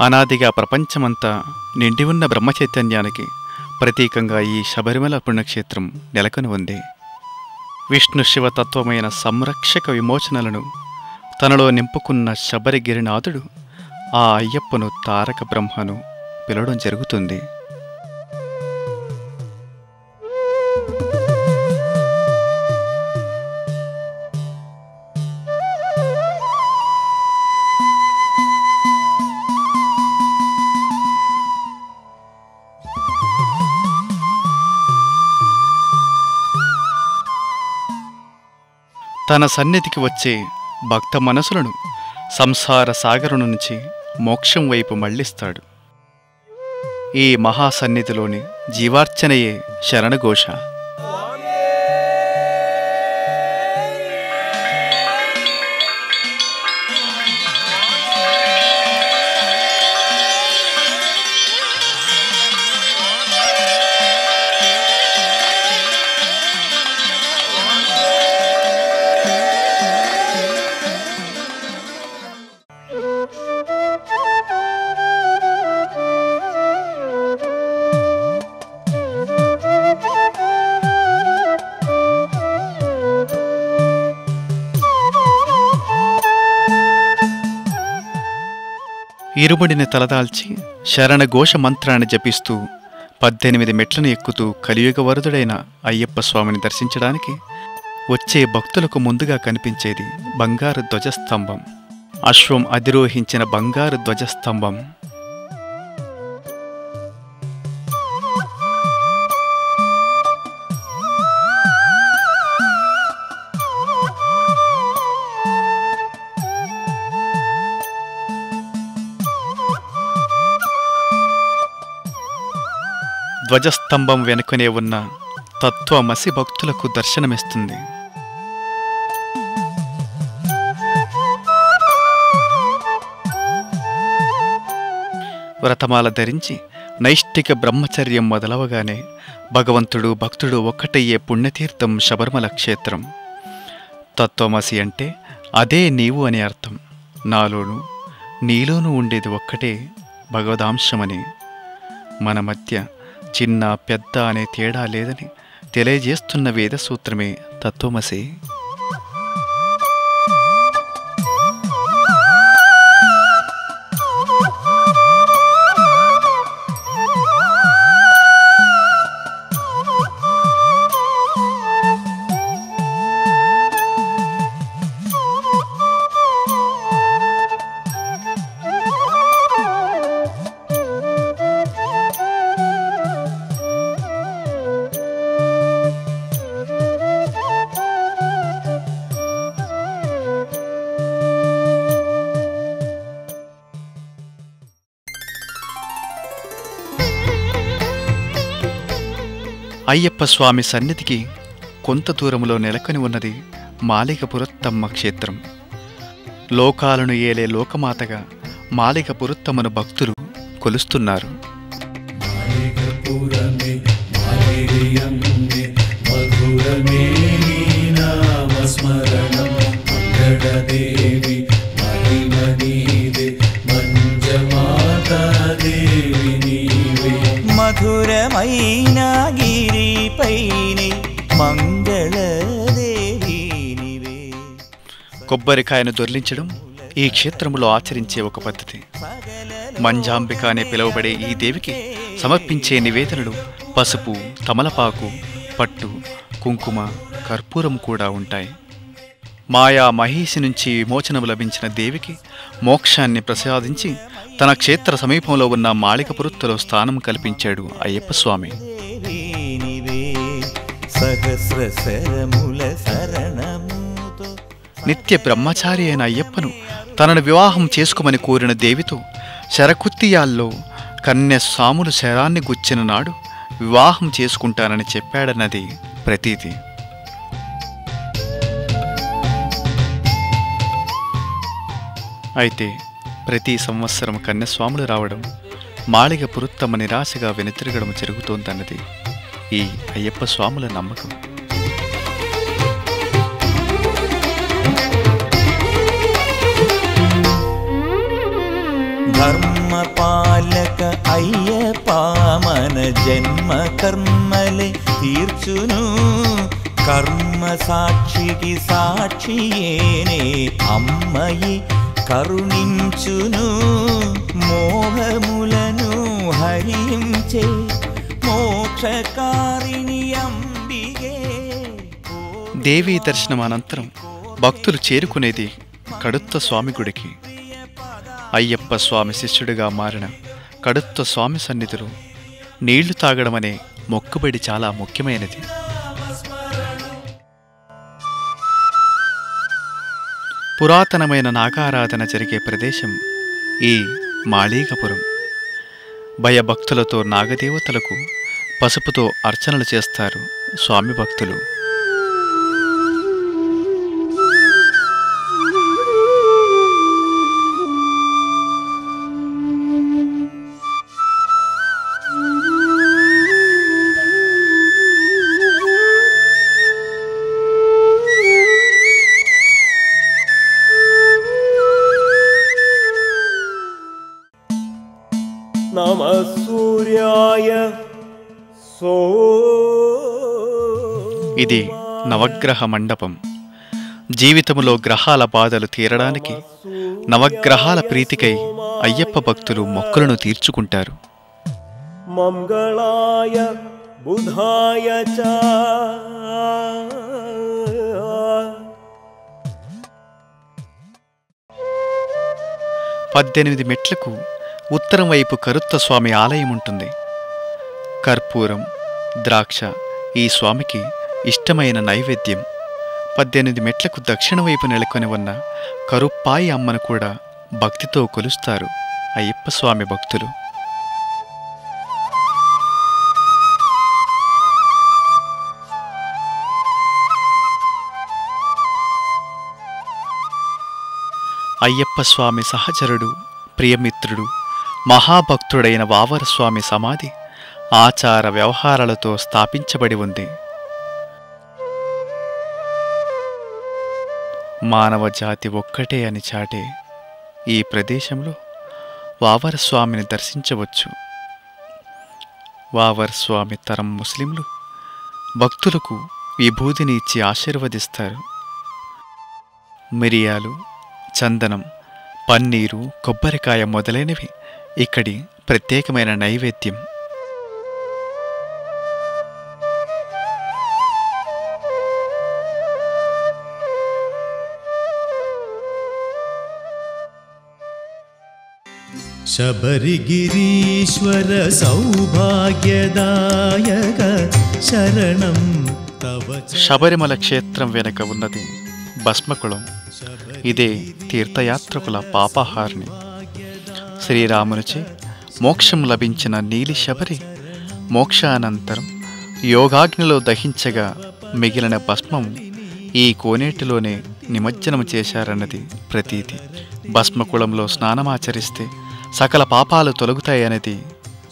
అనాదిగా ప్రపంచమంతా నిండి ఉన్న బ్రహ్మచైతన్యానికి ప్రతీకంగా ఈ శబరిమల పుణ్యక్షేత్రం నెలకొని ఉంది. విష్ణు శివతత్వమైన సంరక్షక విమోచనలను తనలో నింపుకున్న శబరిగిరినాథుడు ఆ అయ్యప్పను తారక బ్రహ్మను పిలవడం జరుగుతుంది. తన సన్నిధికి వచ్చే భక్త మనసులను సంసార సాగరం నుంచి మోక్షం వైపు మళ్లిస్తాడు. ఈ మహాసన్నిధిలోని జీవార్చనయే శరణఘోష. ఇరుముడిని తలదాల్చి శరణఘోష మంత్రాన్ని జపిస్తూ 18 మెట్లను ఎక్కుతూ కలియుగ వరదుడైన అయ్యప్ప స్వామిని దర్శించడానికి వచ్చే భక్తులకు ముందుగా కనిపించేది బంగారు ధ్వజస్తంభం. అశ్వం అధిరోహించిన బంగారు ధ్వజస్తంభం. ధ్వజస్తంభం వెనుకనే ఉన్న తత్వమసి భక్తులకు దర్శనమిస్తుంది. వ్రతమాల ధరించి నైష్ఠిక బ్రహ్మచర్యం మొదలవగానే భగవంతుడు భక్తుడు ఒక్కటయ్యే పుణ్యతీర్థం శబరిమల క్షేత్రం. తత్వమసి అంటే అదే నీవు అని అర్థం. నాలోనూ నీలోనూ ఉండేది ఒక్కటే భగవదాంశమని. మన మధ్య చిన్న పెద్ద అనే తేడా లేదని తెలియజేస్తున్న వేదసూత్రమే తత్వమసి. అయ్యప్ప స్వామి సన్నిధికి కొంత దూరంలో నెలకొని ఉన్నది మాలికపురత్తమ్మ క్షేత్రం. లోకాలను ఏలే లోకమాతగా మాలికపురత్తమ్మను భక్తులు కొలుస్తున్నారు. మధురమైన గిరిపైని మంగళదేవి నీవే. కొబ్బరికాయను దొర్లించడం ఈ క్షేత్రములో ఆచరించే ఒక పద్ధతి. మంజాంబిక అనే పిలువబడే ఈ దేవికి సమర్పించే నివేదనలు పసుపు, తమలపాకు, పట్టు, కుంకుమ, కర్పూరం కూడా ఉంటాయి. మాయా మహిషి నుంచి విమోచనం లభించిన దేవికి మోక్షాన్ని ప్రసాదించి తన క్షేత్ర సమీపంలో ఉన్న మాళికపురత్తులో స్థానం కల్పించాడు అయ్యప్ప స్వామి. నిత్య బ్రహ్మచారి అయిన అయ్యప్పను తనను వివాహం చేసుకోమని కోరిన దేవితో శరకుత్తియాల్లో కన్య స్వాములు శరాన్ని గుచ్చిన నాడు వివాహం చేసుకుంటానని చెప్పాడన్నది ప్రతీతి. అయితే ప్రతి సంవత్సరం కన్యస్వాములు రావడం, మాళికపురత్తమ్మ నిరాశగా వెనుతిరగడం జరుగుతోందన్నది ఈ అయ్యప్ప స్వాముల నమ్మకం. ధర్మ జన్మ కర్మలే తీర్చును కర్మ సాక్షికి సాక్షియేనే అమ్మయి కరుణించును మోహములను హరించే మోక్షకారిణి అంబిగే. దేవీ దర్శనం అనంతరం భక్తులు చేరుకునేది కడుత్త స్వామి గుడికి. అయ్యప్ప స్వామి శిష్యుడిగా మారిన కడుత్త స్వామి సన్నిధిలో నీళ్లు తాగడం అనే మొక్కుబడి చాలా ముఖ్యమైనది. పురాతనమైన నాగారాధన జరిగే ప్రదేశం ఈ మాళీగపురం. భయభక్తులతో నాగదేవతలకు పసుపుతో అర్చనలు చేస్తారు స్వామి భక్తులు. నమః సూర్యాయ ఇది నవగ్రహ మండపం. జీవితంలో గ్రహాల బాధలు తీరడానికి నవగ్రహాల ప్రీతికై అయ్యప్ప భక్తులు మొక్కులను తీర్చుకుంటారు. మంగళాయ బుధాయ చ 18 మెట్లకు ఉత్తరం వైపు కరుత్త స్వామి ఆలయం ఉంటుంది. కర్పూరం, ద్రాక్ష ఈ స్వామికి ఇష్టమైన నైవేద్యం. 18 మెట్లకు దక్షిణ వైపు నెలకొని ఉన్న కరుప్పాయి అమ్మను కూడా భక్తితో కొలుస్తారు అయ్యప్ప స్వామి భక్తులు. అయ్యప్ప స్వామి సహచరుడు, ప్రియమిత్రుడు, మహాభక్తుడైన వావరస్వామి సమాధి ఆచార వ్యవహారాలతో స్థాపించబడి ఉంది. మానవ జాతి ఒక్కటే అని చాటే ఈ ప్రదేశంలో వావరస్వామిని దర్శించవచ్చు. వావరస్వామి తరం ముస్లింలు భక్తులకు విభూతిని ఇచ్చి ఆశీర్వదిస్తారు. మిరియాలు, చందనం, పన్నీరు, కొబ్బరికాయ మొదలైనవి ఇక్కడి ప్రత్యేకమైన నైవేద్యం. శబరిగిరీశ్వర సౌభాగ్యదాయక శరణం తవ. శబరిమల క్షేత్రం వెనుక ఉన్నది భస్మకుళం. ఇదే తీర్థయాత్రకుల పాపహారిణి. శ్రీరామునిచే మోక్షం లభించిన నీలి శబరి మోక్షానంతరం యోగాగ్నిలో దహించగా మిగిలిన భస్మం ఈ కోనేటిలోనే నిమజ్జనం చేశారన్నది ప్రతీతి. భస్మకుళంలో స్నానమాచరిస్తే సకల పాపాలు తొలగుతాయనేది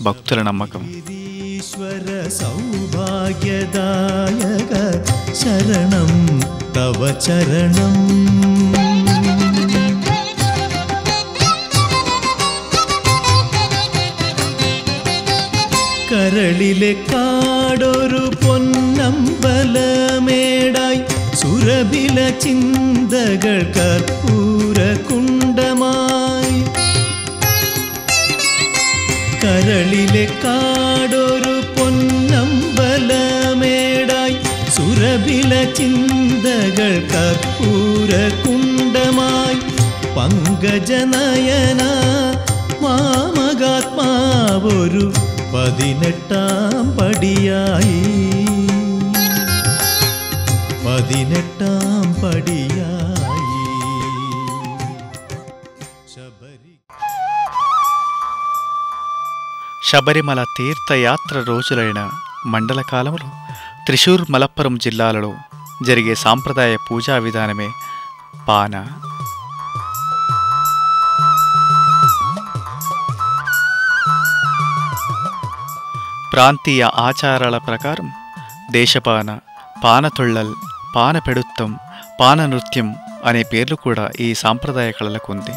భక్తుల నమ్మకం. ఈశ్వర సౌభాగ్యదాయక శరణం తవ చరణం. കരളിലെ കാടൊരു പൊന്നമ്പലമേടായി സുരഭില ചിന്തകൾ കർപ്പൂര കുണ്ടമായി. കരളിലെ കാടൊരു പൊന്നമ്പലമേടായി സുരഭില ചിന്തകൾ കർപ്പൂര കുണ്ടമായി. പങ്കജനയന മാമകാത്മാവൊരു 18ാം പടിയായി. 18ാം പടിയായി. శబరిమల తీర్థయాత్ర రోజులైన మండల కాలంలో త్రిశూర్, మలప్పురం జిల్లాలలో జరిగే సాంప్రదాయ పూజా విధానమే పాన. ప్రాంతీయ ఆచారాల ప్రకారం దేశపాన, పానతొళ్ళల్, పానపెడుత్తం, పాన నృత్యం అనే పేర్లు కూడా ఈ సాంప్రదాయ కళలకు ఉంది.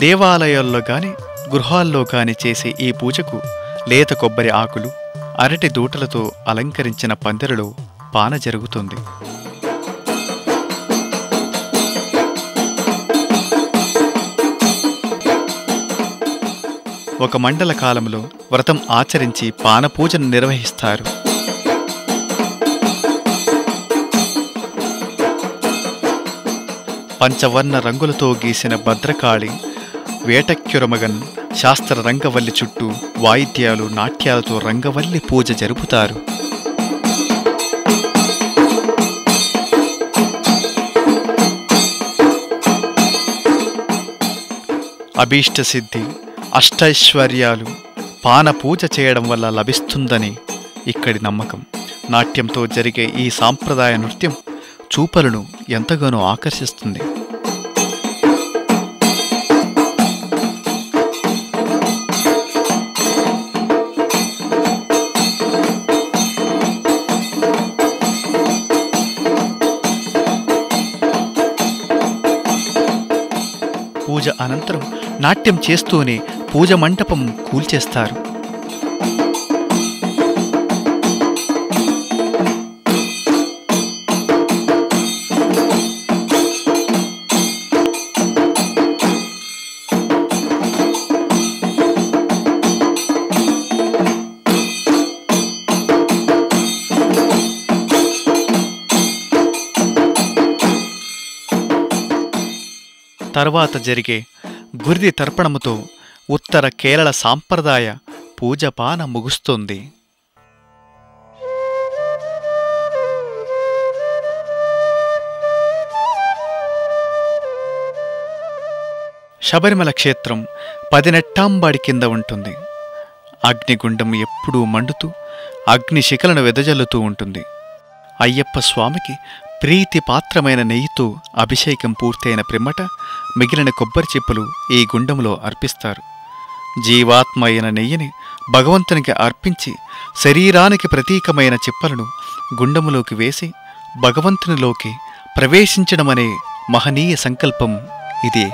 దేవాలయాల్లో గాని గృహాల్లో గాని చేసే ఈ పూజకు లేత కొబ్బరి ఆకులు, అరటి దూటలతో అలంకరించిన పందిరిలో పాన జరుగుతుంది. ఒక మండల కాలంలో వ్రతం ఆచరించి పానపూజను నిర్వహిస్తారు. పంచవర్ణ రంగులతో గీసిన భద్రకాళి, వేటక్యురమగన్ శాస్త్ర రంగవల్లి చుట్టూ వాయిద్యాలు, నాట్యాలతో రంగవల్లి పూజ జరుపుతారు. అభీష్టసిద్ధి, అష్టైశ్వర్యాలు పానపూజ చేయడం వల్ల లభిస్తుందని ఇక్కడి నమ్మకం. నాట్యంతో జరిగే ఈ సాంప్రదాయ నృత్యం చూపలను ఎంతగానో ఆకర్షిస్తుంది. పూజ అనంతరం నాట్యం చేస్తూనే పూజ మంటపం కూల్చేస్తారు. తర్వాత జరిగే గురిది తర్పణముతో ఉత్తర కేరళ సాంప్రదాయ పూజపాన ముగుస్తుంది. శబరిమల క్షేత్రం 10 నెట్టాంబాడి కింద ఉంటుంది. అగ్నిగుండం ఎప్పుడూ మండుతూ అగ్నిశిఖలను వెదజల్లుతూ ఉంటుంది. అయ్యప్ప స్వామికి ప్రీతిపాత్రమైన నెయ్యితో అభిషేకం పూర్తయిన పిమ్మట మిగిలిన కొబ్బరి చిప్పలు ఈ గుండంలో అర్పిస్తారు. జీవాత్మ అయిన నెయ్యిని భగవంతునికి అర్పించి శరీరానికి ప్రతీకమైన చిప్పలను గుండములోకి వేసి భగవంతునిలోకి ప్రవేశించడమనే మహనీయ సంకల్పం ఇదే.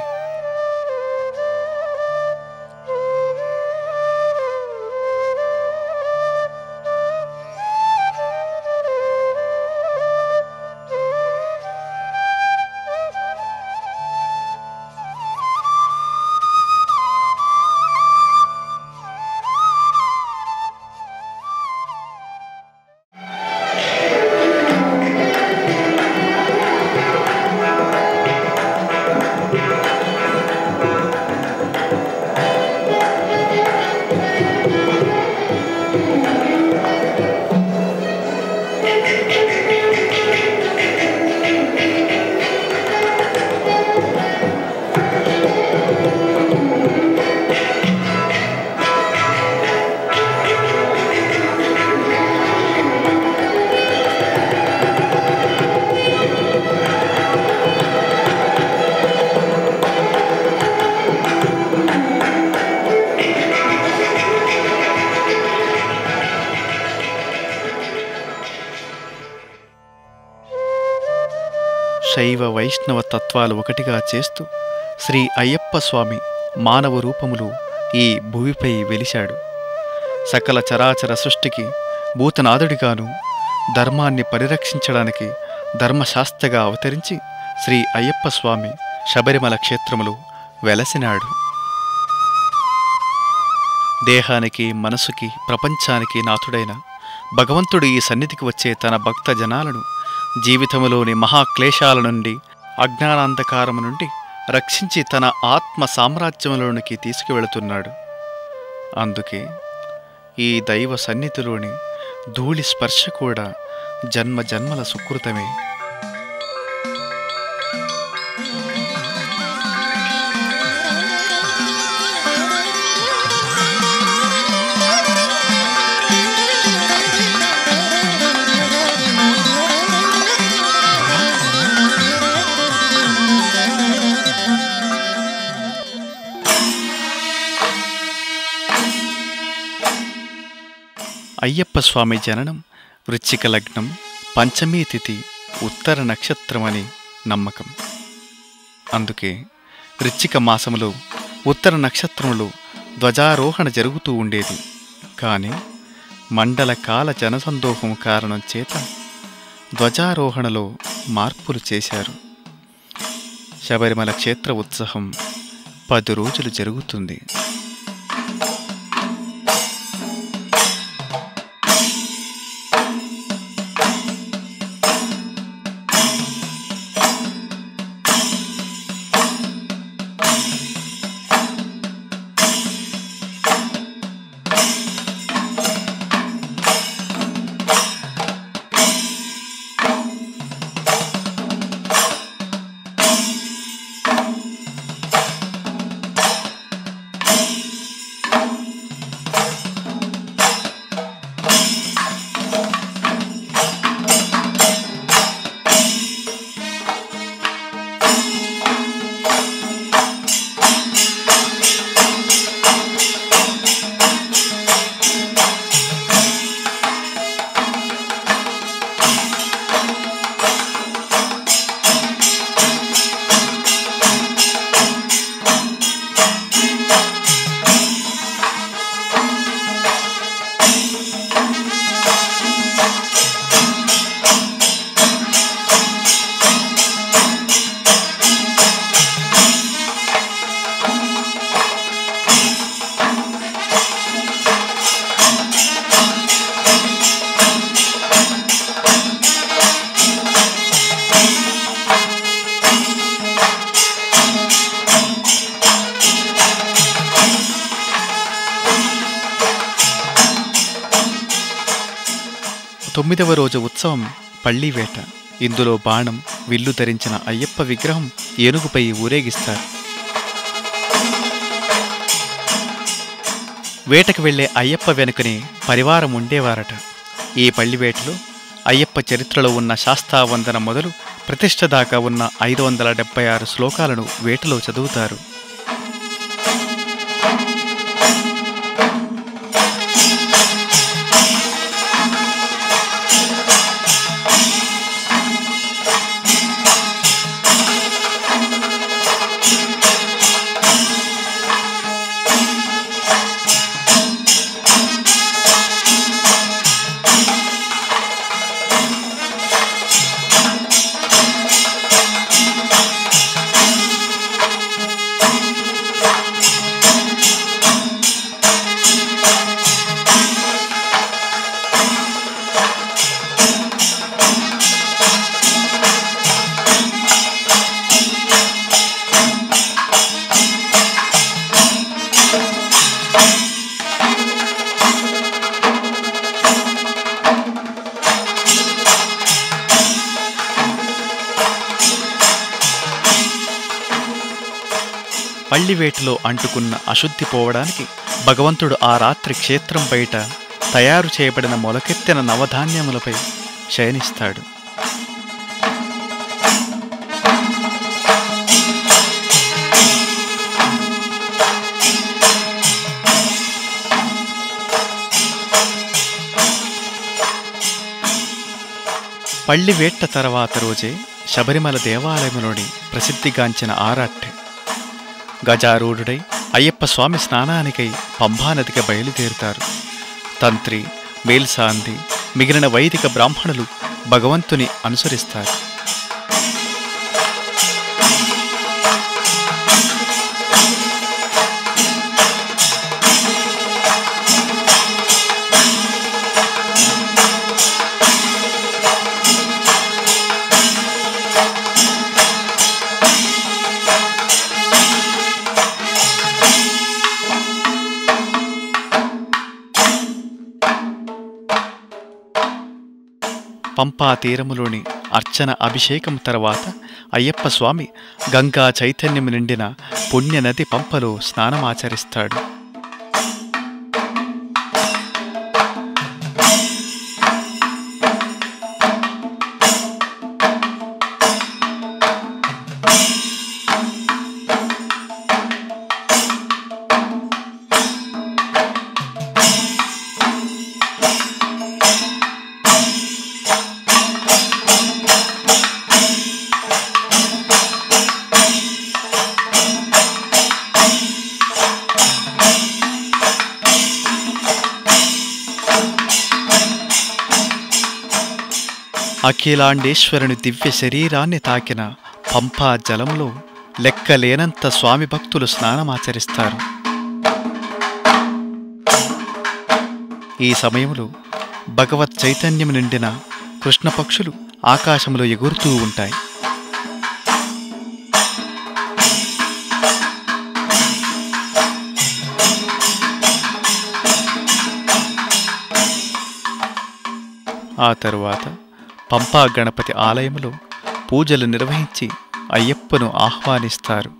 శైవ వైష్ణవ తత్వాలు ఒకటిగా చేస్తూ శ్రీ అయ్యప్ప స్వామి మానవ రూపములో ఈ భూమిపై వెలిశాడు. సకల చరాచర సృష్టికి భూతనాథుడిగాను ధర్మాన్ని పరిరక్షించడానికి ధర్మశాస్త్రగా అవతరించి శ్రీ అయ్యప్ప స్వామి శబరిమల క్షేత్రములో వెలసినాడు. దేహానికి, మనసుకి, ప్రపంచానికి నాథుడైన భగవంతుడు ఈ సన్నిధికి వచ్చే తన భక్త జనాలను జీవితములోని మహాక్లేశాల నుండి, అజ్ఞానాంధకారము నుండి రక్షించి తన ఆత్మ సామ్రాజ్యములోనికి తీసుకువెళుతున్నాడు. అందుకే ఈ దైవ సన్నిధిలోని ధూళి స్పర్శ కూడా జన్మ జన్మల సుకృతమే. అయ్యప్ప స్వామి జననం వృశ్చిక లగ్నం, పంచమీ తిథి, ఉత్తర నక్షత్రమని నమ్మకం. అందుకే వృశ్చిక మాసములో ఉత్తర నక్షత్రంలో ధ్వజారోహణ జరుగుతూ ఉండేది. కానీ మండల కాల జనసందోహం కారణం చేత ధ్వజారోహణలో మార్పులు చేశారు. శబరిమల క్షేత్ర ఉత్సవం 10 రోజులు జరుగుతుంది. తొమ్మిదవ రోజు ఉత్సవం పళ్ళివేట. ఇందులో బాణం, విల్లు ధరించిన అయ్యప్ప విగ్రహం ఏనుగుపై ఊరేగిస్తారు. వేటకు వెళ్లే అయ్యప్ప వెనుకనే పరివారం ఉండేవారట. ఈ పళ్ళివేటలో అయ్యప్ప చరిత్రలో ఉన్న శాస్తావందనం మొదలు ప్రతిష్ఠ దాకా ఉన్న 576 శ్లోకాలను వేటలో చదువుతారు. పళ్ళివేటలో అంటుకున్న అశుద్ధి పోవడానికి భగవంతుడు ఆ రాత్రి క్షేత్రం బయట తయారు చేయబడిన మొలకెత్తిన నవధాన్యములపై శయనిస్తాడు. పళ్ళివేట్ట తర్వాత రోజే శబరిమల దేవాలయంలోని ప్రసిద్ధిగాంచిన ఆరాట్టె. గజారూఢుడై అయ్యప్ప స్వామి స్నానానికై పంభానదికి బయలుదేరుతారు. తంత్రి, మేల్సాంది, మిగిలిన వైదిక బ్రాహ్మణులు భగవంతుని అనుసరిస్తారు. పంపా తీరములోని అర్చన అభిషేకం తర్వాత అయ్యప్ప స్వామి గంగా చైతన్యం నిండిన పుణ్యనది పంపలో స్నానమాచరిస్తాడు. అఖిలాండేశ్వరుని దివ్య శరీరాన్ని తాకిన పంపా జలంలో లెక్కలేనంత స్వామి భక్తులు స్నానమాచరిస్తారు. ఈ సమయంలో భగవత్ చైతన్యం నిండిన కృష్ణపక్షులు ఆకాశంలో ఎగురుతూ ఉంటాయి. ఆ తరువాత పంపా గణపతి ఆలయంలో పూజలు నిర్వహించి అయ్యప్పను ఆహ్వానిస్తారు.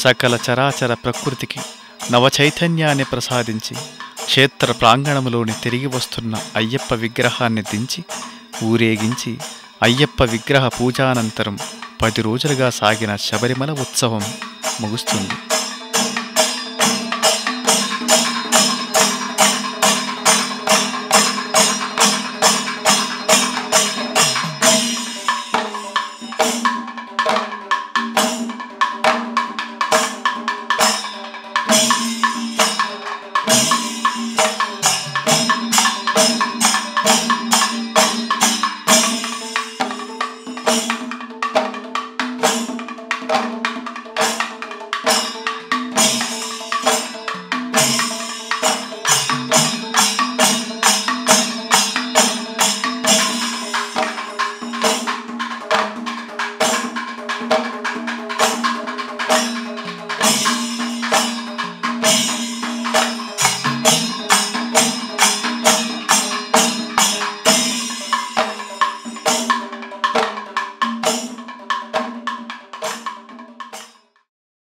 సకల చరాచర ప్రకృతికి నవచైతన్యాన్ని ప్రసాదించి క్షేత్ర ప్రాంగణంలోని తిరిగి వస్తున్న అయ్యప్ప విగ్రహాన్ని దించి ఊరేగించి అయ్యప్ప విగ్రహ పూజానంతరం 10 రోజులుగా సాగిన శబరిమల ఉత్సవం ముగుస్తుంది.